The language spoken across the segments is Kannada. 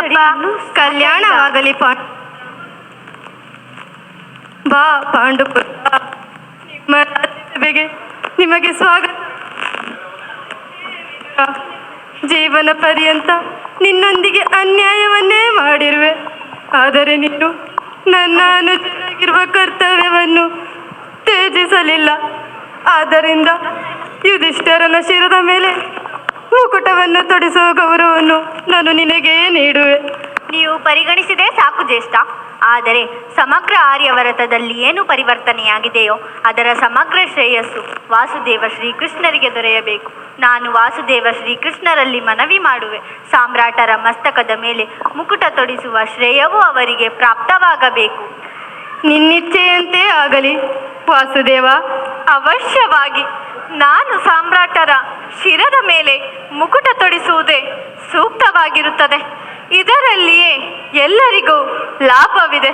ಅಪ್ಪ, ಕಲ್ಯಾಣವಾಗಲಿ ಬಾ ಪಾಂಡುಪುತ್ರ. ನಿಮ್ಮ ರಾಜ್ಯಸಭೆಗೆ ನಿಮಗೆ ಸ್ವಾಗತ. ಜೀವನ ಪರ್ಯಂತ ನಿನ್ನೊಂದಿಗೆ ಅನ್ಯಾಯವನ್ನೇ ಮಾಡಿರುವೆ. ಆದರೆ ನೀನು ನನ್ನ ಅನುಜನಾಗಿರುವ ಕರ್ತವ್ಯವನ್ನು ತ್ಯಜಿಸಲಿಲ್ಲ. ಆದ್ದರಿಂದ ಯುಧಿಷ್ಠಿರನ ಶಿರದ ಮೇಲೆ ಮುಕುಟವನ್ನು ತೊಡಿಸುವ ಗೌರವವನ್ನು ನಾನು ನಿನಗೇ ನೀಡುವೆ. ನೀವು ಪರಿಗಣಿಸಿದೆ ಸಾಕು ಜ್ಯೇಷ್ಠ. ಆದರೆ ಸಮಗ್ರ ಆರ್ಯವರತದಲ್ಲಿ ಏನು ಪರಿವರ್ತನೆಯಾಗಿದೆಯೋ ಅದರ ಸಮಗ್ರ ಶ್ರೇಯಸ್ಸು ವಾಸುದೇವ ಶ್ರೀಕೃಷ್ಣರಿಗೆ ದೊರೆಯಬೇಕು. ನಾನು ವಾಸುದೇವ ಶ್ರೀಕೃಷ್ಣರಲ್ಲಿ ಮನವಿ ಮಾಡುವೆ. ಸಾಮ್ರಾಟರ ಮಸ್ತಕದ ಮೇಲೆ ಮುಕುಟ ತೊಡಿಸುವ ಶ್ರೇಯವೂ ಅವರಿಗೆ ಪ್ರಾಪ್ತವಾಗಬೇಕು. ನಿನ್ನಿಚ್ಛೆಯಂತೆ ಆಗಲಿ ವಾಸುದೇವ. ಅವಶ್ಯವಾಗಿ ನಾನು ಸಾಮ್ರಾಟರ ಶಿರದ ಮೇಲೆ ಮುಕುಟ ತೊಡಿಸುವುದೇ ಸೂಕ್ತವಾಗಿರುತ್ತದೆ. ಇದರಲ್ಲಿಯೇ ಎಲ್ಲರಿಗೂ ಲಾಭವಿದೆ.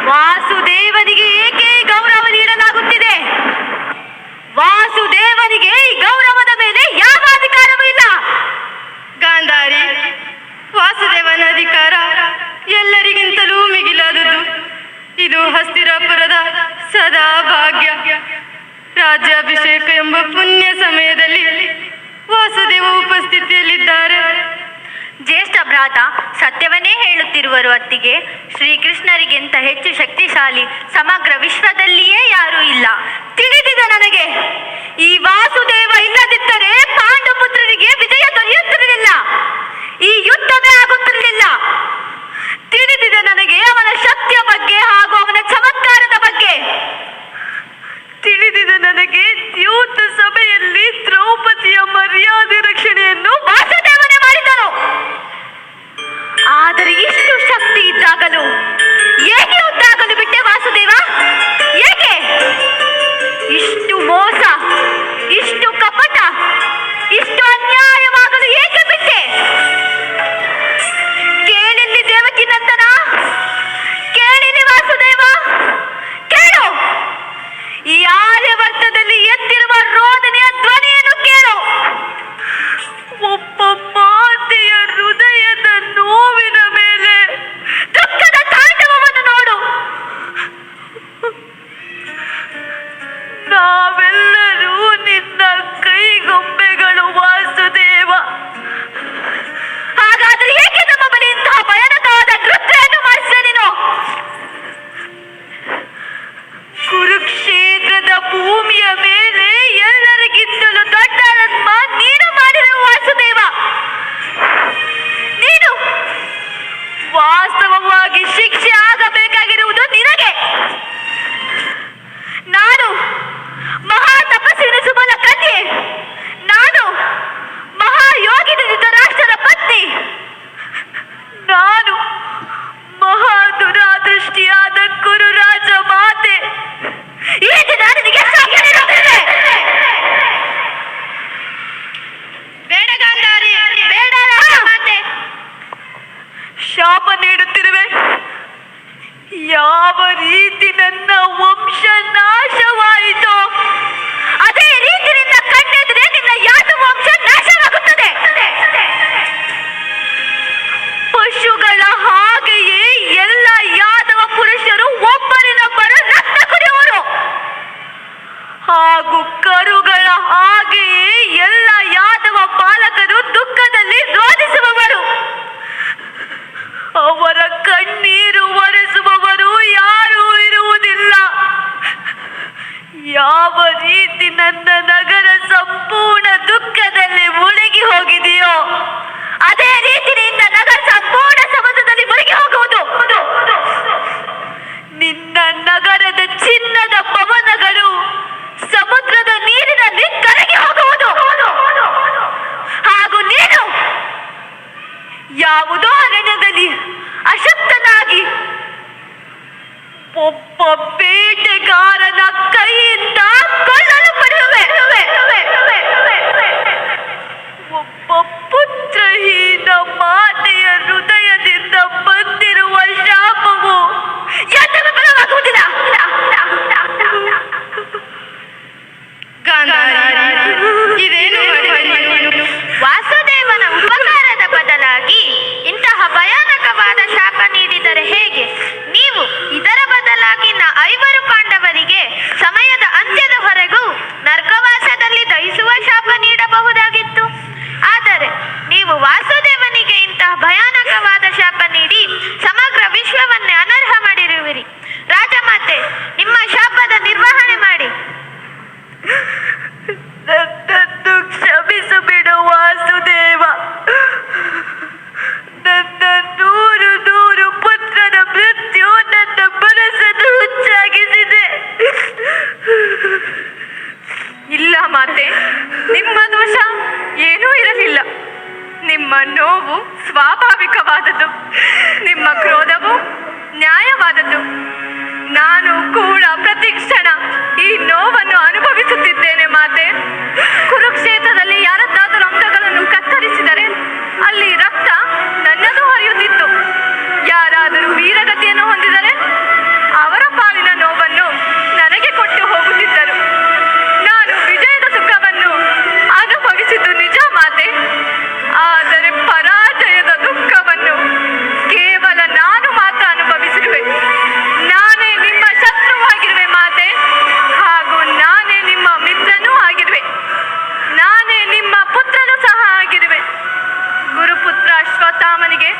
ವಾಸುದೇವನಿಗೆ ಏಕೆ ಗೌರವ ನೀಡಲಾಗುತ್ತಿದೆ? ವಾಸುದೇವನಿಗೆ ಈ ಗೌರವದ ಮೇಲೆ ಯಾವ ಅಧಿಕಾರವೂ ಇಲ್ಲ. ಗಾಂಧಾರಿ, ವಾಸುದೇವನ ಅಧಿಕಾರ ಎಲ್ಲರಿಗಿಂತಲೂ ಮಿಗಿಲಾದದ್ದು. ಇದು ಹಸ್ತಿರಾಪುರದ ಸದಾ ಭಾಗ್ಯ. ರಾಜ್ಯಾಭಿಷೇಕ ಎಂಬ ಪುಣ್ಯ ಸಮಯದಲ್ಲಿ ವಾಸುದೇವ ಉಪಸ್ಥಿತಿಯಲ್ಲಿದ್ದಾರೆ. ಜ್ಯೇಷ್ಠ ಭ್ರಾತ ಸತ್ಯವನ್ನೇ ಹೇಳುತ್ತಿರುವರು ಅತ್ತಿಗೆ. ಶ್ರೀಕೃಷ್ಣರಿಗಿಂತ ಹೆಚ್ಚು ಶಕ್ತಿಶಾಲಿ ಸಮಗ್ರ ವಿಶ್ವದಲ್ಲಿಯೇ ಯಾರೂ ಇಲ್ಲ. ತಿಳಿದಿದೆ ನನಗೆ. ಈ ವಾಸುದೇವ ಇಲ್ಲದಿದ್ದರೆ ಪಾಂಡುಪುತ್ರರಿಗೆ ವಿಜಯ ದೊರೆಯುತ್ತಿರಲಿಲ್ಲ, ಈ ಯುದ್ಧವೇ ಆಗುತ್ತಿರಲಿಲ್ಲ. ತಿಳಿದಿದೆ ನನಗೆ ಅವನ ಶಕ್ತಿಯ ಬಗ್ಗೆ ಹಾಗೂ ಅವನ ಚಮತ್ಕಾರದ ಬಗ್ಗೆ. ತಿಳಿದಿದೆ ನನಗೆ ದ್ಯೂತ ಸಭೆಯಲ್ಲಿ ದ್ರೌಪದಿಯ ಮರ್ಯಾದೆ ರಕ್ಷಣೆಯನ್ನು ವಾಸುದೇವನೇ ಮಾಡಿದನು. ಆದರೆ ಇಷ್ಟು ಶಕ್ತಿ ಇದ್ದಾಗಲೂ ಏಕೆ ಉದ್ದಾಗಲು ಬಿಟ್ಟೆ ವಾಸುದೇವ? ಏಕೆ ಇಷ್ಟು ಮೋಸ, ಇಷ್ಟು ಕಪಟ, ಇಷ್ಟು ಅನ್ಯಾಯವಾಗಲು ಏಕೆ ಬಿಟ್ಟೆ? ಕೇಳಿಲ್ಲಿ ದೇವಕಿ ನಂದನ, ಕೇಳಿಲಿ ವಾಸುದೇವ, ಕೇಳು. ಈ ಆರ್ಯವರ್ತದಲ್ಲಿ ಎದ್ದಿರುವ ರೋದನೆಯ ಧ್ವನಿಯನ್ನು ಕೇಳು. ಒಬ್ಬ ಮಾತೆಯ ಹೃದಯದ ನೋವಿನ ಮೇಲೆ ದುಃಖದ ತಾಂಡವವನ್ನು ನೋಡು. ನಾವೆಲ್ಲರೂ ನಿನ್ನ ಕೈಗೊಂಬೆಗಳು ವಾಸುದೇವ. ಹಾಗಾದರೆ ಏಕೆ ನಮ್ಮ ಬಳಿ ಇಂತಹ ಭಯಾನಕವಾದ ಕೃತ್ಯವನ್ನು ಮಾಡಿಸಿದೆ ನೀನು? ಕುರುಕ್ಷೇತ್ರದ ಭೂಮಿಯ ಮೇಲೆ ಎಲ್ಲರಿಗಿಂತಲೂ ದೊಡ್ಡ ಆತ್ಮ ನೀನು ಮಾಡಿರುವ ವಾಸುದೇವ. ನೀನು ವಾಸ್ತವವಾಗಿ ಶಿಕ್ಷೆ ಆಗಬೇಕಾಗಿರುವುದು ನಿನಗೆ. ನಾನು ಮಹಾ ತಪಸ್ವಿನ ಸುಬಲ ಕನ್ಯೆ. ನಾನು ಮಹಾಯೋಗಿನಿ ಧೃತರಾಷ್ಟ್ರರ ಪತ್ನಿ. ನಾನು ಮಹಾ ದುರಾದೃಷ್ಟಿಯಾದ ಕುರುರಾಜ ಮಾತೆ. ಈ ದಿನ ನಿನಗೆ ಸಾಧ್ಯವಿರುತ್ತದೆ. ಯಾವ ರೀತಿ ನನ್ನ ನಗರ ಸಂಪೂರ್ಣ ದುಃಖದಲ್ಲಿ ಮುಳುಗಿ ಹೋಗಿದೆಯೋ ಅದೇ ರೀತಿ ನಿನ್ನ ನಗರ ಸಂಪೂರ್ಣ ಸಮುದ್ರದಲ್ಲಿ ಮುಳುಗಿ ಹೋಗುವುದು. ನಿನ್ನ ನಗರದ ಚಿನ್ನದ ಪವನಗಳು ಸಮುದ್ರದ ನೀರಿನಲ್ಲಿ ಕರಗಿ ಹೋಗುವುದು. ಹಾಗೂ ನೀನು ಯಾವುದೋ ಅರಣ್ಯದಲ್ಲಿ ಅಶಕ್ತನಾಗಿ ಒಬ್ಬ ಬೇಟೆಗಾರನ ಕೈಯಿಂದ ಕೊಲ್ಲಲು ಪಡುವೆ. ಒಬ್ಬ ಪುತ್ರಹೀನ ಮಾತೆಯ ಹೃದಯದಿಂದ ಬಂದಿರುವ ಶಾಪವು ಎಂದಿಗೂ ಬಲವಾಗುವುದಿಲ್ಲ. ಇದೇನು ವಾಸುದೇವನ ಉಪಕಾರದ ಬದಲಾಗಿ ಇಂತಹ ಭಯಾನಕವಾದ ಶಾಪ ನೀಡಿದರೆ ಹೇಗೆ? ನೀವು ಇದರ ಬದಲಾಗಿ 5 ಪಾಂಡವರಿಗೆ ಸಮಯದ ಅಂತ್ಯದವರೆಗೂ ನರ್ಕವಾಸದಲ್ಲಿ ದಹಿಸುವ ಶಾಪ ನೀಡಬಹುದಾಗಿತ್ತು. ಆದರೆ ನೀವು ವಾಸುದೇವನಿಗೆ ಇಂತಹ ಭಯಾನಕವಾದ ಶಾಪ ನೀಡಿ ಸಮಗ್ರ ವಿಶ್ವವನ್ನೇ ಅನರ್ಹ ಮಾಡಿರುವಿರಿ. ರಾಜಮಾತೆ, ನಿಮ್ಮ ಶಾಪದ ನಿರ್ವಹಣೆ ಮಾಡಿ. ನನ್ನನ್ನು ಕ್ಷಮಿಸು ಬಿಡು ವಾಸುದೇವ. ನನ್ನ 100 ಪುತ್ರನ ಮೃತ್ಯು ನನ್ನ ಮನಸ್ಸನ್ನು ಹುಚ್ಚಾಗಿಸಿದೆ. ಇಲ್ಲ ಮಾತೆ, ನಿಮ್ಮ ದೋಷ ಏನೂ ಇರಲಿಲ್ಲ. ನಿಮ್ಮ ನೋವು ಸ್ವಾಭಾವಿಕವಾದದ್ದು, ನಿಮ್ಮ ಕ್ರೋಧವು ನ್ಯಾಯವಾದದ್ದು. ನಾನು ಕೂಡ ಪ್ರತಿಕ್ಷಣ ಈ ನೋವನ್ನು ಅನುಭವಿಸುತ್ತಿದ್ದೇನೆ ಮಾತೆ. ಕುರುಕ್ಷೇತ್ರದಲ್ಲಿ ಯಾರದ್ದಾದರೂ ಅಂಗಗಳನ್ನು ಕತ್ತರಿಸಿದರೆ ಅಲ್ಲಿ ರಕ್ತ ನನ್ನದು ಹರಿಯುತ್ತಿತ್ತು. ಯಾರಾದರೂ ವೀರಗತಿಯನ್ನು ಹೊಂದಿದರೆ ಅವರ ಪಾಲಿನ ನೋವನ್ನು ನನಗೆ ಕೊಟ್ಟು ಹೋಗುತ್ತಿದ್ದರು. ನಾನು ವಿಜಯದ ಸುಖವನ್ನು ಅನುಭವಿಸಿದ್ದು ನಿಜ ಮಾತೆ. ಆದರೆ ಪರಾಜಯದ ದುಃಖವನ್ನು ಕೇವಲ ನಾನು ಮಾತ್ರ ಅನುಭವಿಸಿರುವೆ. ನಾನೇ ನಿಮ್ಮ ಶತ್ರುವಾಗಿರುವೆ ಮಾತೆ, ಹಾಗೂ ನಾನೇ ನಿಮ್ಮ ಮಿತ್ರನೂ ಆಗಿರುವೆ. ನಾನೇ ನಿಮ್ಮ ಪುತ್ರನೂ ಸಹ ಆಗಿರುವೆ. ಗುರುಪುತ್ರ ಅಶ್ವತ್ಥಾಮನಿಗೆ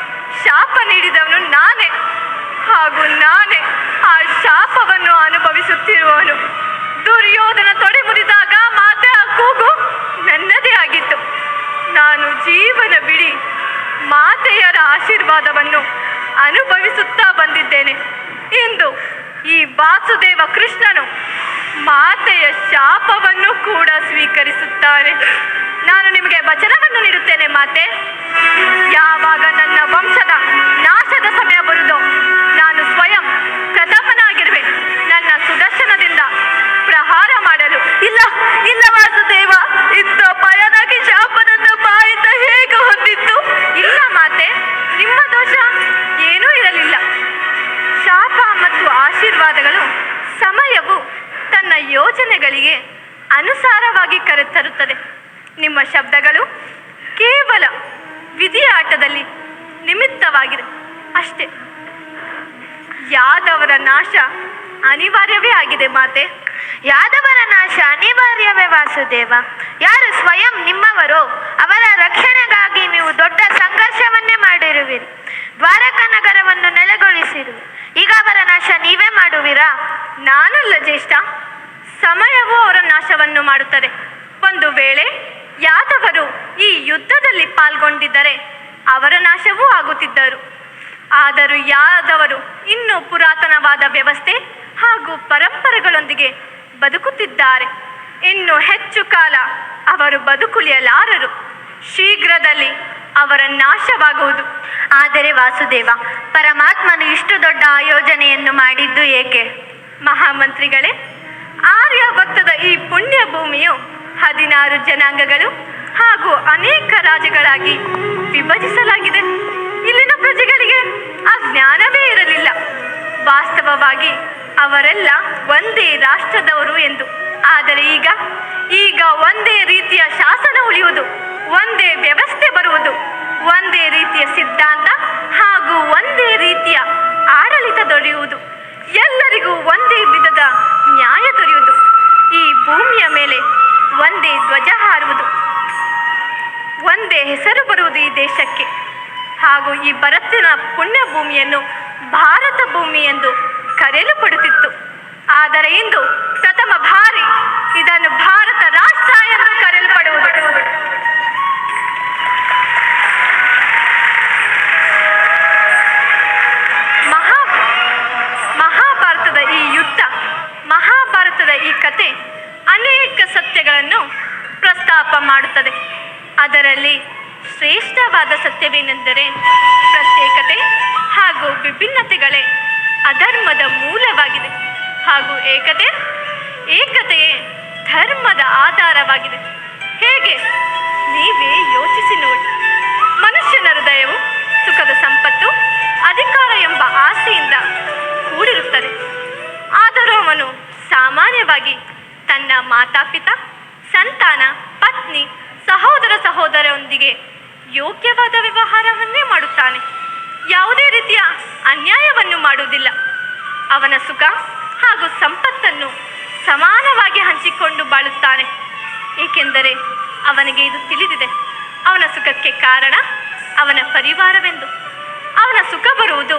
ಶಾಪ ನೀಡಿದವನು ನಾನೇ, ಹಾಗೂ ನಾನೇ ಆ ಶಾಪವನ್ನು ಅನುಭವಿಸುತ್ತಿರುವವನು. ದುರ್ಯೋಧನ ತೊಡೆ ಮುರಿದಾಗ ಮಾತೆ ಆ ಕೂಗು ನನ್ನದೇ ಆಗಿತ್ತು. ನಾನು ಜೀವನ ಬಿಡಿ ಮಾತೆಯರ ಆಶೀರ್ವಾದವನ್ನು ಅನುಭವಿಸುತ್ತಾ ಬಂದಿದ್ದೇನೆ. ಇಂದು ಈ ವಾಸುದೇವ ಕೃಷ್ಣನು ಮಾತೆಯ ಶಾಪವನ್ನು ಕೂಡ ಸ್ವೀಕರಿಸುತ್ತಾನೆ. ನಾನು ನಿಮಗೆ ವಚನವನ್ನು ನೀಡುತ್ತೇನೆ ಮಾತೆ. ಯಾವಾಗ ನನ್ನ ವಂಶದ ನಾಶದ ಸಮಯ ಬರುವುದೋ ನಾನು ಸ್ವಯಂ ಪ್ರಥಮನಾಗಿರುವೆ. ನನ್ನ ಸುದರ್ಶನದಿಂದ ಪ್ರಹಾರ ಮಾಡಲು. ಇಲ್ಲ ಇಲ್ಲ ವಾಸುದೇವ, ಇಂಥ ಭಯಾನಕ ಶಾಪ ನನ್ನ ಬಾಯಿಂದ ಹೇಗೆ ಹೊಂದಿತ್ತು? ಇಲ್ಲ ಮಾತೆ, ನಿಮ್ಮ ದೋಷ ಏನೂ ಇರಲಿಲ್ಲ. ಶಾಪ ಮತ್ತು ಆಶೀರ್ವಾದಗಳು ಸಮಯವು ತನ್ನ ಯೋಜನೆಗಳಿಗೆ ಅನುಸಾರವಾಗಿ ಕರೆತರುತ್ತದೆ. ನಿಮ್ಮ ಶಬ್ದಗಳು ಕೇವಲ ವಿಧಿಯ ಆಟದಲ್ಲಿ ನಿಮಿತ್ತವಾಗಿದೆ ಅಷ್ಟೇ. ಯಾದವರ ನಾಶ ಅನಿವಾರ್ಯವೇ ಆಗಿದೆ ಮಾತೆ. ಯಾದವರ ನಾಶ ಅನಿವಾರ್ಯವೇ ವಾಸುದೇವ. ಯಾರು ಸ್ವಯಂ ನಿಮ್ಮವರೋ ಅವರ ರಕ್ಷಣೆಗಾಗಿ ನೀವು ದೊಡ್ಡ ಸಂಘರ್ಷವನ್ನೇ ಮಾಡಿರುವಿರಿ. ದ್ವಾರಕ ನಗರವನ್ನು ನೆಲೆಗೊಳಿಸಿರುವಿರಿ. ಈಗ ಅವರ ನಾಶ ನೀವೇ ಮಾಡುವಿರಾ? ನಾನಲ್ಲ ಜ್ಯೇಷ್ಠ, ಸಮಯವು ಅವರ ನಾಶವನ್ನು ಮಾಡುತ್ತದೆ. ಒಂದು ವೇಳೆ ಯಾದವರು ಈ ಯುದ್ಧದಲ್ಲಿ ಪಾಲ್ಗೊಂಡಿದ್ದರೆ ಅವರ ನಾಶವೂ ಆಗುತ್ತಿದ್ದರು. ಆದರೂ ಯಾದವರು ಇನ್ನೂ ಪುರಾತನವಾದ ವ್ಯವಸ್ಥೆ ಹಾಗೂ ಪರಂಪರೆಗಳೊಂದಿಗೆ ಬದುಕುತ್ತಿದ್ದಾರೆ. ಇನ್ನು ಹೆಚ್ಚು ಕಾಲ ಅವರು ಬದುಕುಳಿಯಲಾರರು. ಶೀಘ್ರದಲ್ಲಿ ಅವರ ನಾಶವಾಗುವುದು. ಆದರೆ ವಾಸುದೇವ, ಪರಮಾತ್ಮನು ಇಷ್ಟು ದೊಡ್ಡ ಆಯೋಜನೆಯನ್ನು ಮಾಡಿದ್ದು ಏಕೆ? ಮಹಾಮಂತ್ರಿಗಳೇ, ಆರ್ಯಾವರ್ತದ ಈ ಪುಣ್ಯ ಭೂಮಿಯು 16 ಜನಾಂಗಗಳು ಹಾಗೂ ಅನೇಕ ರಾಜ್ಯಗಳಾಗಿ ವಿಭಜಿಸಲಾಗಿದೆ. ಇಲ್ಲಿನ ಪ್ರಜೆಗಳಿಗೆ ಆ ಜ್ಞಾನವೇ ಇರಲಿಲ್ಲ. ವಾಸ್ತವವಾಗಿ ಅವರೆಲ್ಲ ಒಂದೇ ರಾಷ್ಟ್ರದವರು ಎಂದು. ಆದರೆ ಈಗ ಒಂದೇ ರೀತಿಯ ಶಾಸನ ಉಳಿಯುವುದು, ಒಂದೇ ವ್ಯವಸ್ಥೆ ಬರುವುದು, ಒಂದೇ ರೀತಿಯ ಸಿದ್ಧಾಂತ ಹಾಗೂ ಒಂದೇ ರೀತಿಯ ಆಡಳಿತ ದೊರೆಯುವುದು. ಎಲ್ಲರಿಗೂ ಒಂದೇ ವಿಧದ ನ್ಯಾಯ ದೊರೆಯುವುದು. ಈ ಭೂಮಿಯ ಮೇಲೆ ಒಂದೇ ಧ್ವಜ ಹಾರುವುದು, ಒಂದೇ ಹೆಸರು ಬರುವುದು ಈ ದೇಶಕ್ಕೆ. ಹಾಗೂ ಈ ಭರತನ ಪುಣ್ಯ ಭೂಮಿಯನ್ನು ಭಾರತ ಭೂಮಿ ಎಂದು ಕರೆಯಲ್ಪಡುತ್ತಿತ್ತು. ಆದರೆ ಇಂದು ಪ್ರಥಮ ಭಾರತ ಗಾದೆ ಅನೇಕ ಸತ್ಯಗಳನ್ನು ಪ್ರಸ್ತಾಪ ಮಾಡುತ್ತದೆ. ಅದರಲ್ಲಿ ಶ್ರೇಷ್ಠವಾದ ಸತ್ಯವೇನೆಂದರೆ ಪ್ರತ್ಯೇಕತೆ ಹಾಗೂ ವಿಭಿನ್ನತೆಗಳೇ ಅಧರ್ಮದ ಮೂಲವಾಗಿದೆ ಹಾಗೂ ಏಕತೆಯೇ ಧರ್ಮದ ಆಧಾರವಾಗಿದೆ. ಹೇಗೆ? ನೀವೇ ಯೋಚಿಸಿ ನೋಡಿ. ಮನುಷ್ಯನ ಹೃದಯವು ಸುಖದ ಸಂಪತ್ತು, ಅಧಿಕಾರ ಎಂಬ ಆಸೆಯಿಂದ ಕೂಡಿರುತ್ತದೆ. ಆದರೂ ಅವನು ಸಾಮಾನ್ಯವಾಗಿ ತನ್ನ ಮಾತಾಪಿತ, ಸಂತಾನ, ಪತ್ನಿ, ಸಹೋದರರೊಂದಿಗೆ ಯೋಗ್ಯವಾದ ವ್ಯವಹಾರವನ್ನೇ ಮಾಡುತ್ತಾನೆ. ಯಾವುದೇ ರೀತಿಯ ಅನ್ಯಾಯವನ್ನು ಮಾಡುವುದಿಲ್ಲ. ಅವನ ಸುಖ ಹಾಗೂ ಸಂಪತ್ತನ್ನು ಸಮಾನವಾಗಿ ಹಂಚಿಕೊಂಡು ಬಾಳುತ್ತಾನೆ. ಏಕೆಂದರೆ ಅವನಿಗೆ ಇದು ತಿಳಿದಿದೆ, ಅವನ ಸುಖಕ್ಕೆ ಕಾರಣ ಅವನ ಪರಿವಾರವೆಂದು. ಅವನ ಸುಖ ಬರುವುದು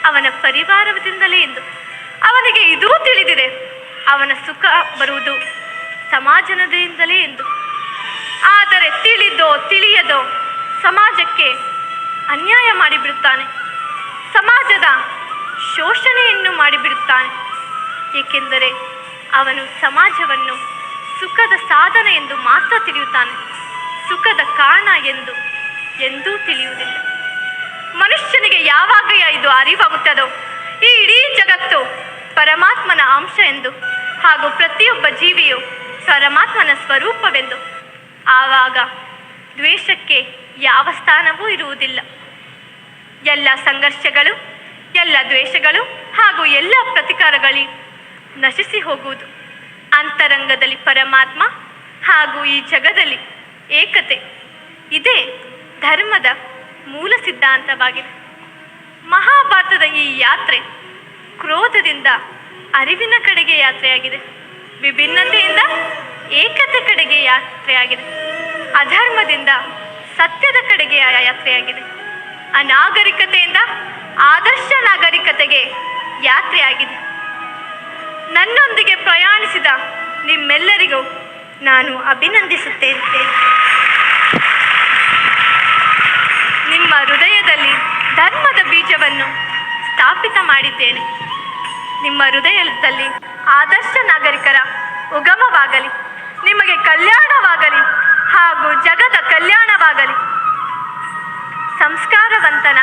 ಅವನ ಪರಿವಾರದಿಂದಲೇ ಎಂದು ಅವನಿಗೆ ಇದೂ ತಿಳಿದಿದೆ, ಅವನ ಸುಖ ಬರುವುದು ಸಮಾಜದಿಂದಲೇ ಎಂದು. ಆದರೆ ತಿಳಿದೋ ತಿಳಿಯದೋ ಸಮಾಜಕ್ಕೆ ಅನ್ಯಾಯ ಮಾಡಿಬಿಡುತ್ತಾನೆ, ಸಮಾಜದ ಶೋಷಣೆಯನ್ನು ಮಾಡಿಬಿಡುತ್ತಾನೆ. ಏಕೆಂದರೆ ಅವನು ಸಮಾಜವನ್ನು ಸುಖದ ಸಾಧನ ಎಂದು ಮಾತ್ರ ತಿಳಿಯುತ್ತಾನೆ, ಸುಖದ ಕಾರಣ ಎಂದೂ ತಿಳಿಯುವುದಿಲ್ಲ. ಮನುಷ್ಯನಿಗೆ ಯಾವಾಗ ಇದು ಅರಿವಾಗುತ್ತದೋ ಈ ಇಡೀ ಜಗತ್ತು ಪರಮಾತ್ಮನ ಅಂಶ ಎಂದು ಹಾಗೂ ಪ್ರತಿಯೊಬ್ಬ ಜೀವಿಯು ಪರಮಾತ್ಮನ ಸ್ವರೂಪವೆಂದು, ಆವಾಗ ದ್ವೇಷಕ್ಕೆ ಯಾವ ಸ್ಥಾನವೂ ಇರುವುದಿಲ್ಲ. ಎಲ್ಲ ಸಂಘರ್ಷಗಳು, ಎಲ್ಲ ದ್ವೇಷಗಳು ಹಾಗೂ ಎಲ್ಲ ಪ್ರತಿಕಾರಗಳು ನಶಿಸಿ ಹೋಗುವುದು. ಅಂತರಂಗದಲ್ಲಿ ಪರಮಾತ್ಮ ಹಾಗೂ ಈ ಜಗದಲ್ಲಿ ಏಕತೆ, ಇದೇ ಧರ್ಮದ ಮೂಲ ಸಿದ್ಧಾಂತವಾಗಿದೆ. ಮಹಾಭಾರತದ ಈ ಯಾತ್ರೆ ಕ್ರೋಧದಿಂದ ಅರಿವಿನ ಕಡೆಗೆ ಯಾತ್ರೆಯಾಗಿದೆ, ವಿಭಿನ್ನತೆಯಿಂದ ಏಕತೆ ಕಡೆಗೆ ಯಾತ್ರೆಯಾಗಿದೆ, ಅಧರ್ಮದಿಂದ ಸತ್ಯದ ಕಡೆಗೆ ಯಾತ್ರೆಯಾಗಿದೆ, ಅನಾಗರಿಕತೆಯಿಂದ ಆದರ್ಶ ನಾಗರಿಕತೆಗೆ ಯಾತ್ರೆಯಾಗಿದೆ. ನನ್ನೊಂದಿಗೆ ಪ್ರಯಾಣಿಸಿದ ನಿಮ್ಮೆಲ್ಲರಿಗೂ ನಾನು ಅಭಿನಂದಿಸುತ್ತೇನೆ. ನಿಮ್ಮ ಹೃದಯದಲ್ಲಿ ಧರ್ಮದ ಬೀಜವನ್ನು ಸ್ಥಾಪಿತ ಮಾಡಿದ್ದೇನೆ. ನಿಮ್ಮ ಹೃದಯದಲ್ಲಿ ಆದರ್ಶ ನಾಗರಿಕರ ಉಗಮವಾಗಲಿ, ನಿಮಗೆ ಕಲ್ಯಾಣವಾಗಲಿ ಹಾಗೂ ಜಗದ ಕಲ್ಯಾಣವಾಗಲಿ. ಸಂಸ್ಕಾರವಂತನ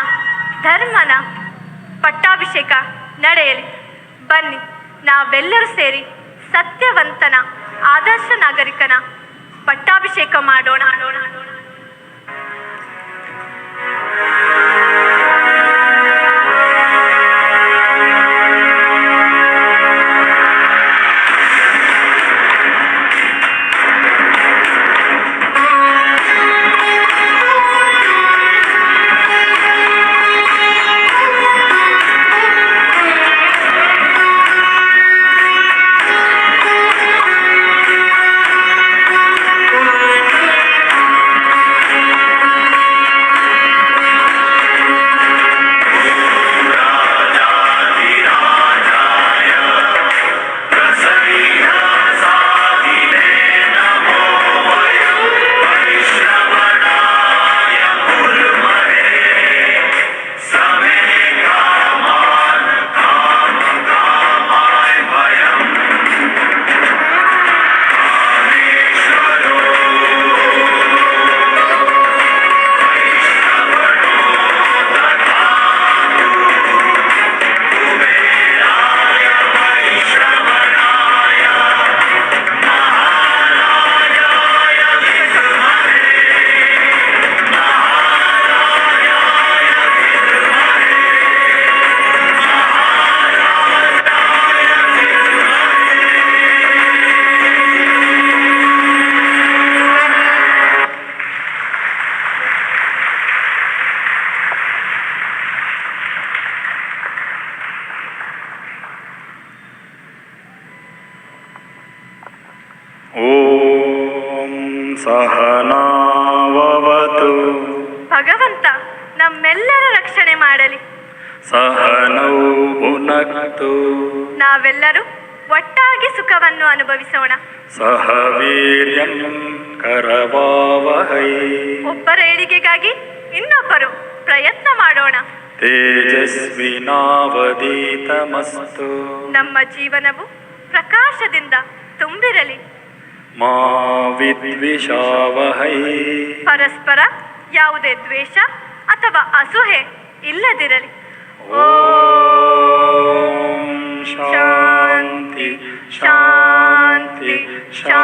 ಧರ್ಮನ ಪಟ್ಟಾಭಿಷೇಕ ನಡೆಯಲಿ. ಬನ್ನಿ, ನಾವೆಲ್ಲರೂ ಸೇರಿ ಸತ್ಯವಂತನ ಆದರ್ಶ ನಾಗರಿಕನ ಪಟ್ಟಾಭಿಷೇಕ ಮಾಡೋಣ. ಓಂ ಸಹನಾವವತು. ಭಗವಂತ ನಮ್ಮೆಲ್ಲರ ರಕ್ಷಣೆ ಮಾಡಲಿ. ಸಹನೌ ಭುನಕ್ತು. ನಾವೆಲ್ಲರೂ ಒಟ್ಟಾಗಿ ಸುಖವನ್ನು ಅನುಭವಿಸೋಣ. ಸಹ ವೀರ್ಯಂ ಕರವಾವಹೈ. ಒಬ್ಬರ ಏಳಿಗೆಗಾಗಿ ಇನ್ನೊಬ್ಬರು ಪ್ರಯತ್ನ ಮಾಡೋಣ. ತೇಜಸ್ವಿನಾವಧೀತಮಸ್ತು. ನಮ್ಮ ಜೀವನವು ಪ್ರಕಾಶದಿಂದ ತುಂಬಿರಲಿ. ಮಾ ವಿದ್ವಿಷಾವಹೈ. ಪರಸ್ಪರ ಯಾವುದೇ ದ್ವೇಷ ಅಥವಾ ಅಸೂಹೆ ಇಲ್ಲದಿರಲಿ. ಓಂ ಶಾಂತಿ ಶಾಂತಿ ಶಾಂತಿ.